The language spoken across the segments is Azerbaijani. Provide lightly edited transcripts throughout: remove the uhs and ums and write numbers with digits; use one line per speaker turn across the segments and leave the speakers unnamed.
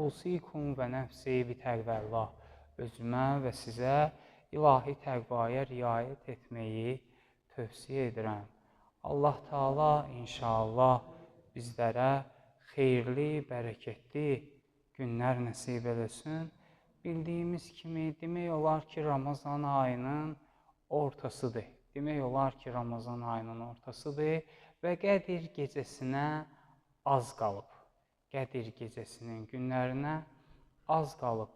usikum və nəfsi bitəqvəllah. Özümə və sizə ilahi təqvaya riayət etməyi tövsiyə edirəm. Allah Taala inşallah bizlərə xeyirli, bərəkətli günlər nəsib eləsin. Bildiyimiz kimi demək olar ki, Ramazan ayının ortasıdır. Demək olar ki, Ramazan ayının ortasıdır və Qədir gecəsinə az qalıb. Qədir gecəsinin günlərinə az qalıb.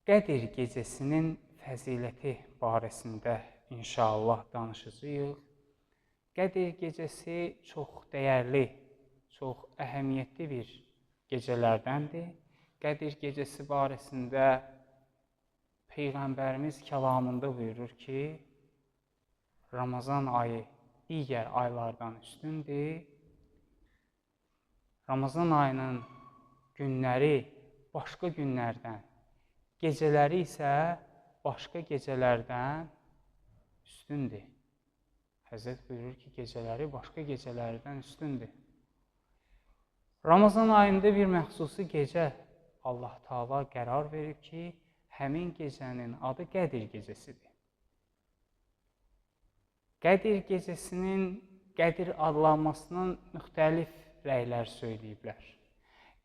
Qədir gecəsinin fəziləti barəsində inşallah danışacağıq. Qədir gecəsi çox dəyərli, çox əhəmiyyətli bir gecələrdəndir. Qədir gecəsi barəsində Peyğəmbərimiz kəlamında buyurur ki, Ramazan ayı digər aylardan üstündür. Ramazan ayının günləri başqa günlərdən, gecələri isə başqa gecələrdən üstündür. Həzrət buyurur ki, gecələri başqa gecələrdən üstündür. Ramazan ayında bir məxsusi gecə Allah Taala qərar verib ki, həmin gecənin adı Qədir gecəsidir. Qədir gecəsinin Qədir adlanmasının müxtəlif rəylər söyləyiblər.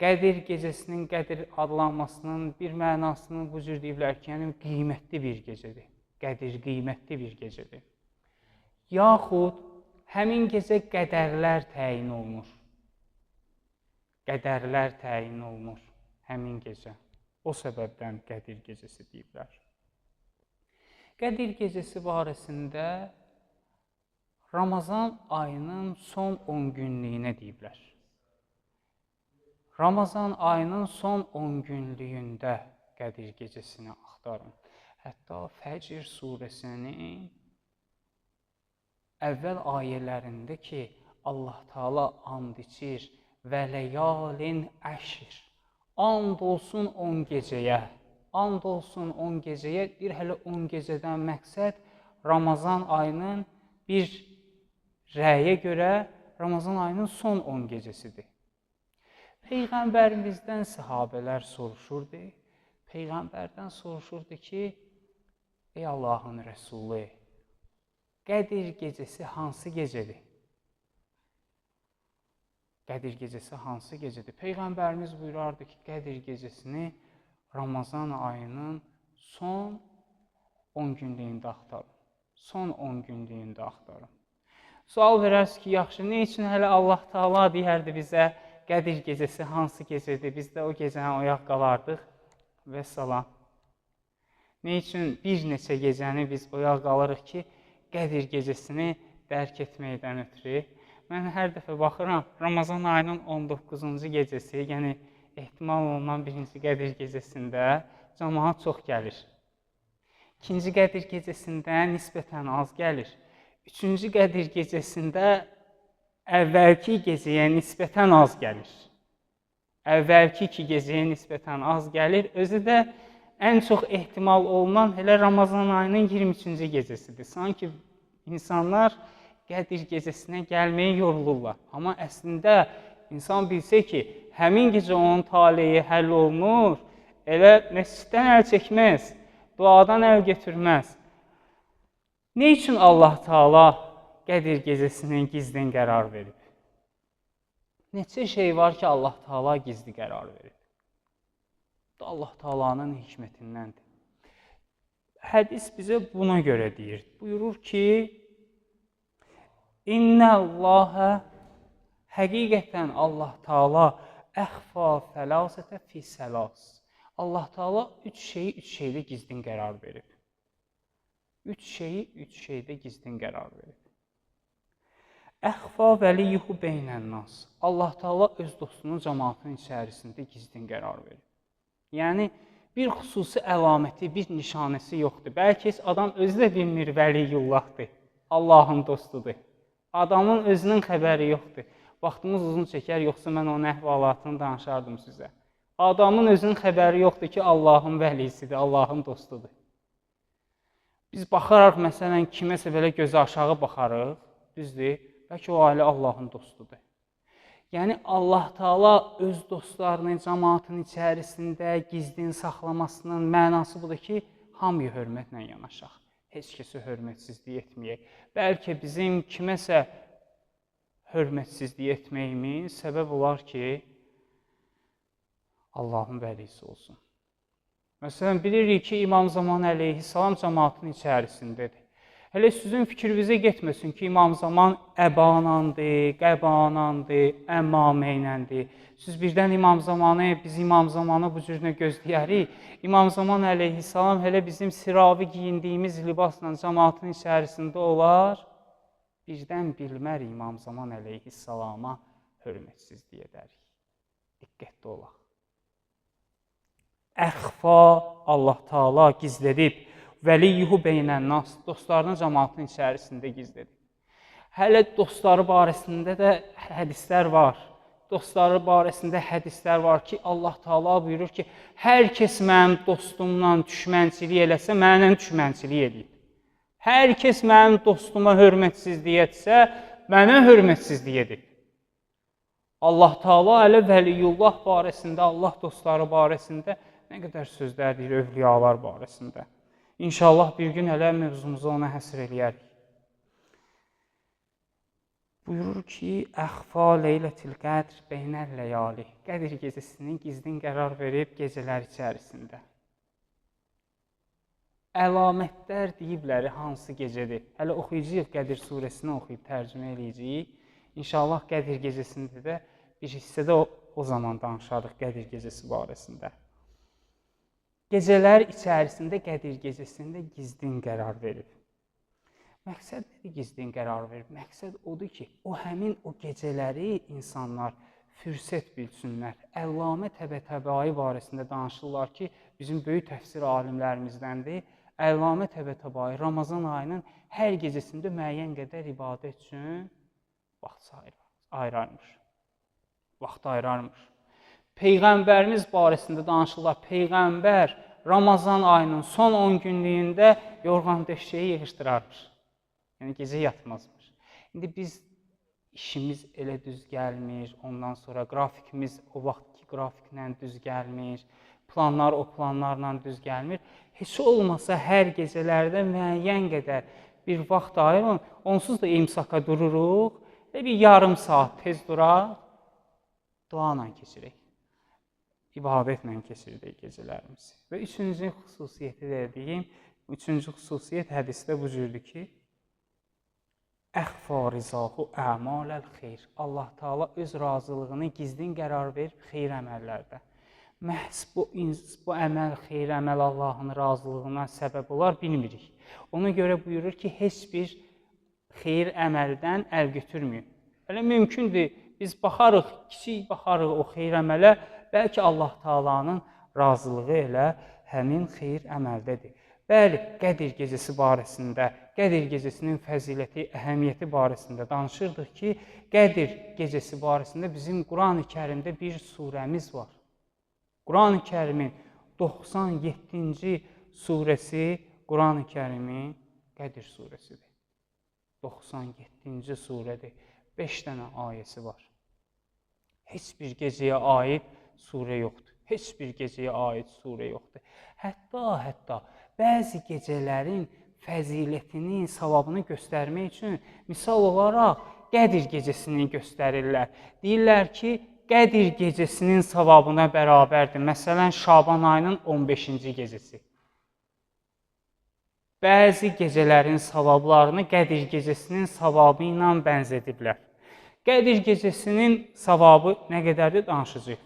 Qədir gecəsinin Qədir adlanmasının bir mənasını bu cür deyiblər ki, yəni qiymətli bir gecədir. Qədir qiymətli bir gecədir. Yaxud həmin gecə qədərlər təyin olunur. Qədərlər təyin olunur həmin gecə. O səbəbdən Qədir gecəsi deyiblər. Qədir gecəsi barəsində Ramazan ayının son 10 günlüyünə deyiblər. Ramazan ayının son 10 günlüyündə Qədir gecəsini axtarın. Hətta Fəcr surəsinin əvvəl ayələrində ki, Allah Taala and içir və ləyalin əşr. And olsun 10 gecəyə. And olsun 10 gecəyə. Bir hələ 10 gecədən məqsəd Ramazan ayının bir rəyə görə Ramazan ayının son 10 gecəsidir. Peyğəmbərimizdən sahabələr soruşurdu. Peyğəmbərdən soruşurdu ki, ey Allahın Rəsulü, Qədir gecəsi hansı gecədir? Qədir gecəsi hansı gecədir? Peyğəmbərimiz buyurardı ki, Qədir gecəsini Ramazan ayının son 10 günlüyündə axtarın. Son 10 günlüyündə axtarın. Sual verərsiniz ki, yaxşı, nə üçün hələ Allah Taala deyərdi bizə Qədir gecəsi hansı gecədir? Biz də o gecəni oyaq qalardıq və salam. Nə üçün bir neçə gecəni biz oyaq qalırıq ki, Qədir gecəsini dərk etməkdən ötürü? Mən hər dəfə baxıram, Ramazan ayının 19-cu gecəsi, yəni ehtimal olunan birinci Qədir gecəsində cəmaət çox gəlir. İkinci Qədir gecəsində nisbətən az gəlir. Üçüncü Qədir gecəsində əvvəlki gecəyə nisbətən az gəlir. Əvvəlki 2 gecəyə nisbətən az gəlir. Özü də ən çox ehtimal olunan elə Ramazan ayının 23-cü gecəsidir. Sanki insanlar Qədir gecəsinə gəlməyə yorulurlar. Amma əslində insan bilsə ki, həmin gecə onun taleyi həll olunur, elə məsciddən əl çəkməz, duadan əl götürməz. Nə üçün Allah Taala Qədir gecəsinin gizlin qərar verib? Neçə şey var ki, Allah Taala gizli qərar verib. Bu Allah Taalanın hikmətindəndir. Hədis bizə buna görə deyir. Buyurur ki, İnnəlləhə, həqiqətən Allah Taala əxfa fəlasətə fi səlas. Allah Taala 3 şeydə gizlin qərar verib. 3 şeydə gizlin qərar verib. Əxfa vəliyuhu beynənnas. Allah Taala öz dostunun cəmaatının içərisində gizlin qərar verib. Yəni, bir xüsusi əlaməti, bir nişanəsi yoxdur. Bəlkə heç adam özü də bilmir vəliyullahdır, Allahın dostudur. Adamın özünün xəbəri yoxdur. Vaxtımız uzun çəkər, yoxsa mən onun əhvalatını danışardım sizə. Adamın özünün xəbəri yoxdur ki, Allahın vəlisidir, Allahın dostudur. Biz baxaraq, məsələn, kiməsə belə gözü aşağı baxarıq, düzdür, bəlkə o ailə Allahın dostudur. Yəni Allah Taala öz dostlarının, cəmaatın içərisində gizlin saxlamasının mənası budur ki, hamıya hörmətlə yanaşaq. Heç kəsə hörmətsizlik etməyək. Bəlkə bizim kiməsə hörmətsizlik etməyimiz səbəb olar ki, Allahın vəlisi olsun. Məsələn, bilirik ki, İmam Zaman əleyhissalam cəmaatın içərisindədir. Hələ sizin fikrinizə getməsin ki, İmam Zaman əbanandır, qəbanandır, əmmameynəndir. Siz birdən İmam Zamanı, biz İmam Zamanı bu cürünə gözləyərik. İmam Zaman əleyhissalam hələ bizim siravi giyindiyimiz libasla cəmaatın içərisində olar. Birdən bilmərik İmam Zaman əleyhissalama hörmətsizlik edərik. Diqqətli olaq. Əxfa Allah Taala gizlədib. Vəliyyuhu beynənnas, dostlarını cəmaatın içərisində gizlədir. Hələ dostları barəsində də hədislər var. Dostları barəsində hədislər var ki, Allah Taala buyurur ki, hər kəs mənim dostumla düşmənçilik eləsə, mənimlə düşmənçilik edib. Hər kəs mənim dostuma hörmətsizlik etsə, mənə hörmətsizlik edib. Allah Taala hələ Vəliyullah barəsində, Allah dostları barəsində nə qədər sözlər deyir övliyalar barəsində. İnşallah bir gün hələ mövzumuzu ona həsr eləyərik. Buyurur ki, Əxfa leylətil qədr beynəl ləyali. Qədir gecəsinin gizlin qərar verib gecələr içərisində. Əlamətlər deyibləri hansı gecədir? Hələ oxuyacağıq, Qədir surəsini oxuyub tərcümə eləyəcəyik. İnşallah Qədir gecəsində də bir hissədə o zaman danışarıq Qədir gecəsi barəsində. Gecələr içərisində Qədir gecəsində gizlin qərar verib. Məqsəd nədir gizlin qərar verib? Məqsəd odur ki, həmin o gecələri insanlar fürsət bilsinlər. Əllamə Təbətəbai barəsində danışırlar ki, bizim böyük təfsir alimlərimizdəndir. Əllamə Təbətəbai Ramazan ayının hər gecəsində müəyyən qədər ibadət üçün vaxt ayırarmış. Vaxt ayırarmış. Peyğəmbərimiz barəsində danışırlar. Peyğəmbər Ramazan ayının son 10 günlüyündə yorğan döşəyi yığışdırarmış. Yəni gecə yatmazmış. İndi biz işimiz elə düz gəlmir, ondan sonra qrafikimiz o vaxtki qrafiklə düz gəlmir, planlar o planlarla düz gəlmir. Heç olmasa hər gecələrdə müəyyən qədər bir vaxt ayırın, onsuz da imsaka dururuq, bir yarım saat tez duraq, dua ilə keçirək. İbadətlə keçirdik gecələrimizi. Və üçüncü xüsusiyyəti də deyim, üçüncü xüsusiyyət hədisdə bu cürdür ki, Əxfa rizahu əmaləl xeyr. Allah Taala öz razılığını gizlin qərar verib xeyr əməllərdə. Məhz bu əməl, xeyr əməl Allahın razılığına səbəb olar, bilmirik. Ona görə buyurur ki, heç bir xeyr əməldən əl götürməyin. Elə mümkündür, biz baxarıq, kiçik baxarıq o xeyr əmələ, bəlkə Allah Taalanın razılığı elə həmin xeyr əməldədir. Bəli, Qədir gecəsi barəsində, Qədir gecəsinin fəziləti, əhəmiyyəti barəsində danışırdıq ki, Qədir gecəsi barəsində bizim Qurani-Kərimdə bir surəmiz var. Qurani-Kərimin 97-ci surəsi Qurani-Kərimin Qədir surəsidir. 97-ci surədir. 5 dənə ayəsi var. Heç bir gecəyə aid surə yoxdur. Heç bir gecəyə aid surə yoxdur. Hətta bəzi gecələrin fəzilətini, savabını göstərmək üçün misal olaraq Qədir gecəsini göstərirlər. Deyirlər ki, Qədir gecəsinin savabına bərabərdir. Məsələn, Şaban ayının 15-ci gecəsi. Bəzi gecələrin savablarını Qədir gecəsinin savabı ilə bənzədiblər. Qədir gecəsinin savabı nə qədərdir danışacağıq.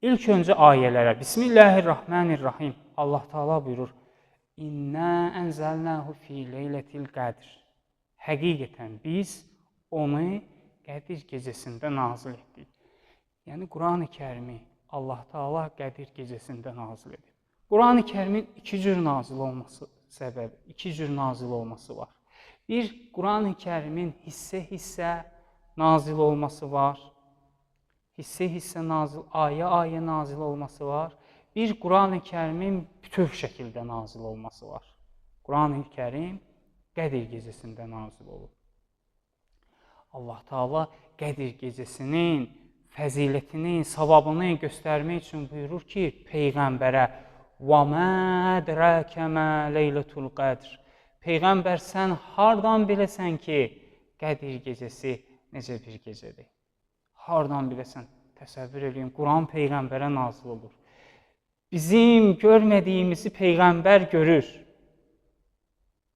İlk öncə ayələrə. Bismillahirrahmanirrahim. Allah Taala buyurur: İnna ənzəlnahu fi leylətil qədr. Həqiqətən biz onu Qədir gecəsində nazil etdik. Yəni Qurani-Kərimi Allah Taala Qədir gecəsində nazil edib. Qurani-Kərimin iki cür nazil olması var. Bir, Qurani-Kərimin hissə-hissə nazil olması var. Hissə-hissə nazil, ayə-ayə nazil olması var. Bir, Qurani-Kərimin bütöv şəkildə nazil olması var. Qurani-Kərim Qədir gecəsində nazil olur. Allah Taala Qədir gecəsinin fəzilətini, savabını göstərmək üçün buyurur ki, Peyğəmbərə وَمَا دَرَاكَ مَا لَيْلَةُ الْقَدْرِ Peyğəmbər, sən hardan biləsən ki, Qədir gecəsi necə bir gecədir? Hardan biləsən? Təsəvvür edin, Quran Peyğəmbərə nazil olur. Bizim görmədiyimizi Peyğəmbər görür.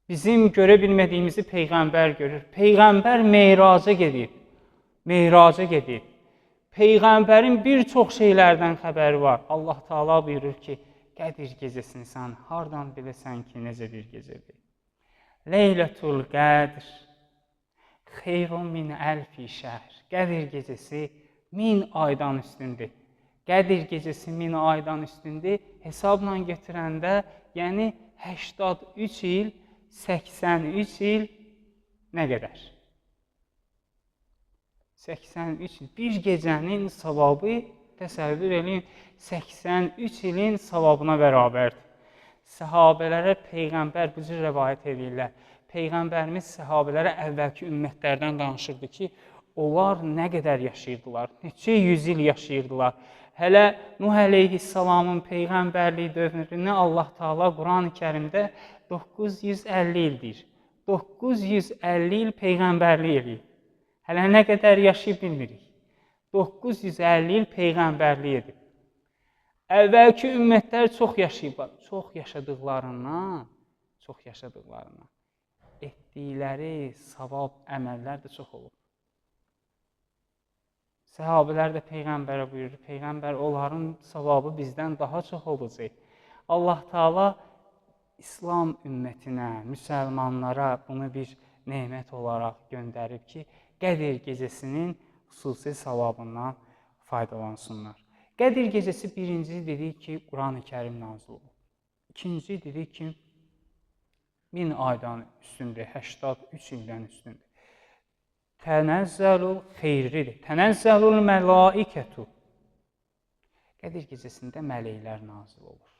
Bizim görə bilmədiyimizi Peyğəmbər görür. Peyğəmbər meyraca gedib. Meyraca gedib. Peyğəmbərin bir çox şeylərdən xəbəri var. Allah Taala buyurur ki, Qədir gecəsini sən hardan biləsən ki, necə bir gecədir? Leylətul Qədr xeyrun min əlfi şəhr. Qədir gecəsi 1000 aydan üstündür. Qədir gecəsi 1000 aydan üstündür. Hesabla götürəndə, yəni 83 il, 83 il nə qədər? 83 il. Bir gecənin savabı, təsəvvür edin, 83 ilin savabına bərabərdir. Səhabələrə Peyğəmbər bu cür rəvayət edirlər. Peyğəmbərimiz səhabələrə əvvəlki ümmətlərdən danışırdı ki, onlar nə qədər yaşayırdılar, neçə yüz il yaşayırdılar. Hələ Nuh əleyhissalamın Peyğəmbərliyi dövrünü Allah Taala Quran-ı Kərimdə 950 ildir. 950 il Peyğəmbərlik eləyib. Hələ nə qədər yaşayıb bilmirik. 950 il Peyğəmbərlik edib. Əvvəlki ümmətlər çox yaşayıblar. Çox yaşadıqlarından etdikləri savab, əməllər də çox olub. Səhabələr də Peyğəmbərə buyurur, Peyğəmbər, onların savabı bizdən daha çox olacaq. Allah Taala İslam ümmətinə, müsəlmanlara bunu bir nemət olaraq göndərib ki, Qədir gecəsinin xüsusi savabından faydalansınlar. Qədir gecəsi birinci dedik ki, Quran-ı Kərim nazil olub. İkinci dedik ki, 1000 aydan üstündür, 83 ildən üstündür. Tənəzzəlul xeyridir. Tənəzzəlul məlaikətu. Qədir gecəsində mələklər nazil olur.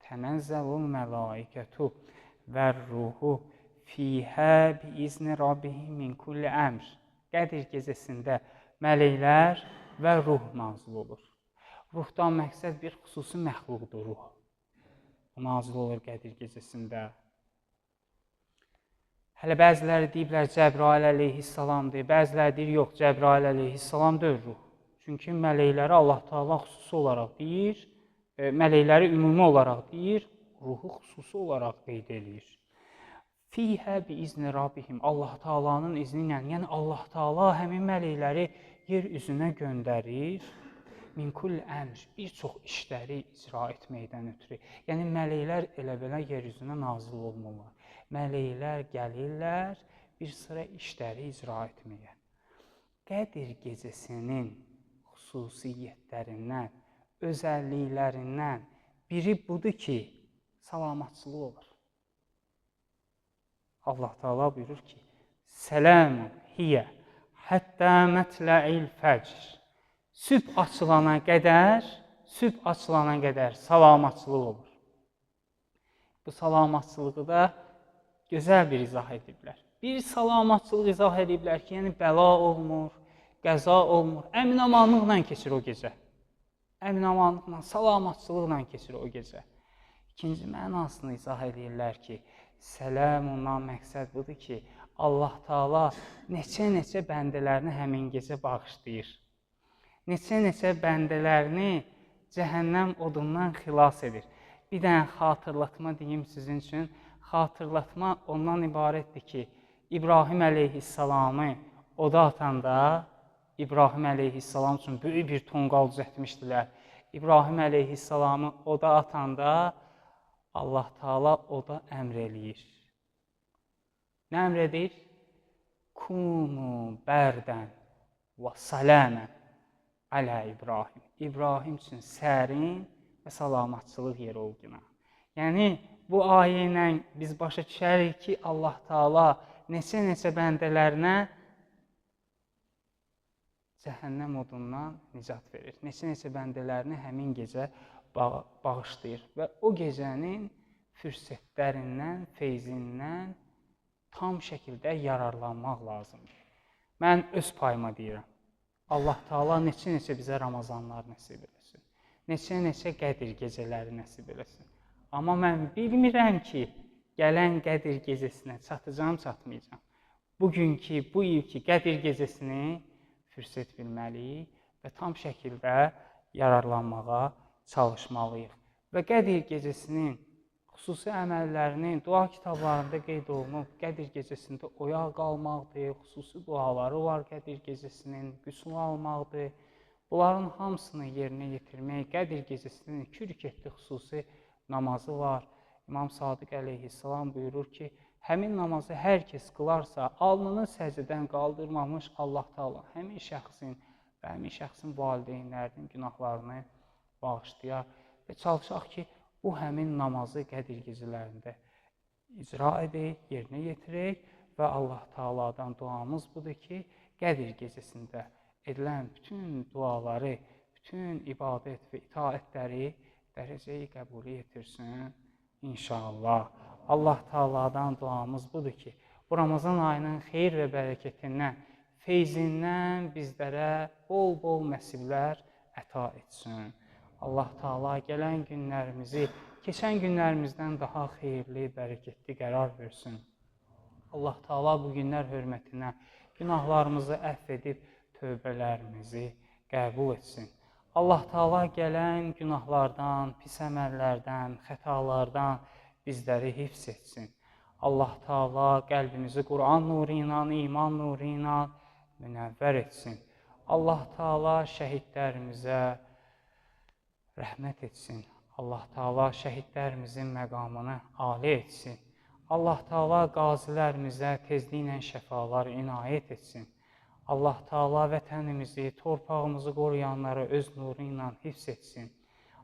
Tənəzzəlul məlaikətu vər-ruhu fihə bi-izni rabbihim min kulli əmr. Qədir gecəsində mələklər və ruh nazil olur. Ruhdan məqsəd bir xüsusi məxluqdur ruh. O nazil olur Qədir gecəsində. Hələ bəziləri deyiblər Cəbrail əleyhissalamdır, bəziləri deyir yox, Cəbrail əleyhissalam deyil ruh. Çünki mələkləri Allah Taala xüsusi olaraq deyir, mələkləri ümumi olaraq deyir, ruhu xüsusi olaraq qeyd edir. Fihə bi-izni rabbihim, Allah Taalanın izni ilə, yəni Allah Taala həmin mələkləri yer üzünə göndərir, min kulli əmr, bir çox işləri icra etməkdən ötürü. Yəni mələklər elə-belə yer üzünə nazil olmurlar. Mələklər gəlirlər bir sıra işləri icra etməyə. Qədir gecəsinin xüsusiyyətlərindən, özəlliklərindən biri budur ki, salamatçılıq olur. Allah Taala buyurur ki, Sələmun hiyə həttə mətlə'il fəcr. Sübh açılana qədər salamatçılıq olur. Bu salamatçılığı da gözəl bir izah ediblər. Bir salamatçılıq izah ediblər ki, yəni bəla olmur, qəza olmur, əmin-amanlıqla keçir o gecə. Əmin-amanlıqla, salamatçılıqla keçir o gecə. İkinci mənasını izah edirlər ki, Sələmundan məqsəd budur ki, Allah Taala neçə-neçə bəndələrini həmin gecə bağışlayır. Neçə-neçə bəndələrini cəhənnəm odundan xilas edir. Bir dənə xatırlatma deyim sizin üçün. Xatırlatma ondan ibarətdir ki, İbrahim əleyhissalamı oda atanda, İbrahim əleyhissalam üçün böyük bir tonqal düzəltmişdilər. İbrahim əleyhissalamı oda atanda Allah Taala oda əmr eləyir. Nə əmr edir? Kunu bərdən və saləmən alə İbrahim. İbrahim üçün sərin və salamatçılıq yeri olguna. Yəni, bu ayə ilə biz başa düşərik ki, Allah Taala neçə-neçə bəndələrinə cəhənnəm odundan nicat verir. Neçə-neçə bəndələrini həmin gecə bağışlayır və o gecənin fürsətlərindən, feyzindən tam şəkildə yararlanmaq lazımdır. Mən öz payıma deyirəm. Allah Taala neçə-neçə bizə Ramazanlar nəsib eləsin. Neçə-neçə Qədir gecələri nəsib eləsin. Amma mən bilmirəm ki, gələn Qədir gecəsinə çatacağam, çatmayacağam. Bugünkü, bu ilki Qədir gecəsini fürsət bilməliyik və tam şəkildə yararlanmağa çalışmalıyıq. Və Qədir gecəsinin xüsusi əməllərinin dua kitablarında qeyd olunub, Qədir gecəsində oyaq qalmaqdır, xüsusi duaları var Qədir gecəsinin, qüsl almaqdır. Bunların hamısını yerinə yetirmək, Qədir gecəsinin 2 rükətli xüsusi namazı var. İmam Sadiq əleyhissalam buyurur ki, həmin namazı hər kəs qılarsa, alnını səcdədən qaldırmamış Allah Taala həmin şəxsin və həmin şəxsin valideynlərinin günahlarını bağışlayar və çalışaq ki, bu həmin namazı Qədir gecələrində icra edək, yerinə yetirək və Allah Taaladan duamız budur ki, Qədir gecəsində edilən bütün duaları, bütün ibadət və itaətləri dərəcəyi qəbul yetirsin inşallah. Allah Taaladan duamız budur ki, bu Ramazan ayının xeyir və bərəkətindən, feyzindən bizlərə bol-bol nəsiblər əta etsin. Allah Taala gələn günlərimizi keçən günlərimizdən daha xeyirli, bərəkətli qərar versin. Allah Taala bu günlər hörmətinə günahlarımızı əfv edib tövbələrimizi qəbul etsin. Allah Taala gələn günahlardan, pis əməllərdən, xətalardan bizləri hifz etsin. Allah Taala qəlbimizi Quran nuru ilə, iman nuru ilə münəvvər etsin. Allah Taala şəhidlərimizə rəhmət etsin. Allah Taala şəhidlərimizin məqamını âli etsin. Allah Taala qazilərimizə tezliklə şəfalar inayət etsin. Allah Taala vətənimizi, torpağımızı qoruyanları öz nuru ilə hifz etsin.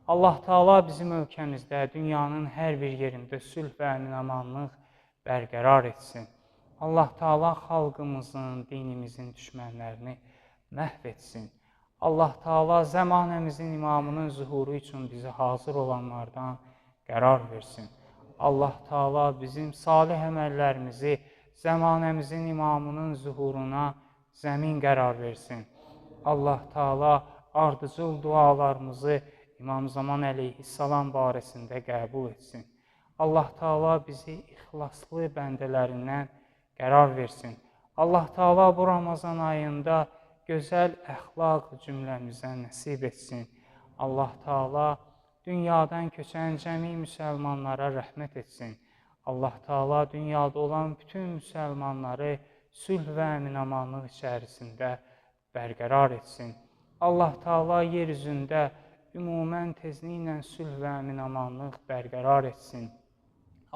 Allah Taala bizim ölkəmizdə, dünyanın hər bir yerində sülh və əmin-amanlıq bərqərar etsin. Allah Taala xalqımızın, dinimizin düşmənlərini məhv etsin. Allah Taala zəmanəmizin imamının zuhuru üçün bizi hazır olanlardan qərar versin. Allah Taala bizim salih əməllərimizi zəmanəmizin imamının zuhuruna zəmin qərar versin. Allah Taala ardıcıl dualarımızı İmam Zaman əleyhissalam barəsində qəbul etsin. Allah Taala bizi ixlaslı bəndələrindən qərar versin. Allah Taala bu Ramazan ayında gözəl əxlaq cümləmizə nəsib etsin. Allah Taala dünyadan köçən cəmi müsəlmanlara rəhmət etsin. Allah Taala dünyada olan bütün müsəlmanları sülh və əmin-amanlıq içərisində bərqərar etsin. Allah Taala yer üzündə ümumən tezliklə sülh və əmin-amanlıq bərqərar etsin.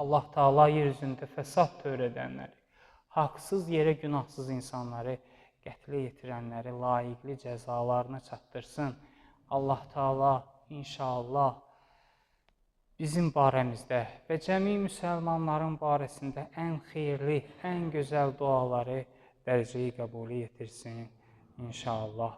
Allah Taala yer üzündə fəsad törədənləri, haqsız yerə günahsız insanları qətlə yetirənləri layiqli cəzalarına çatdırsın. Allah Taala inşallah bizim barəmizdə və cəmi müsəlmanların barəsində ən xeyirli, ən gözəl duaları dərəcəyi qəbul yetirsin inşallah.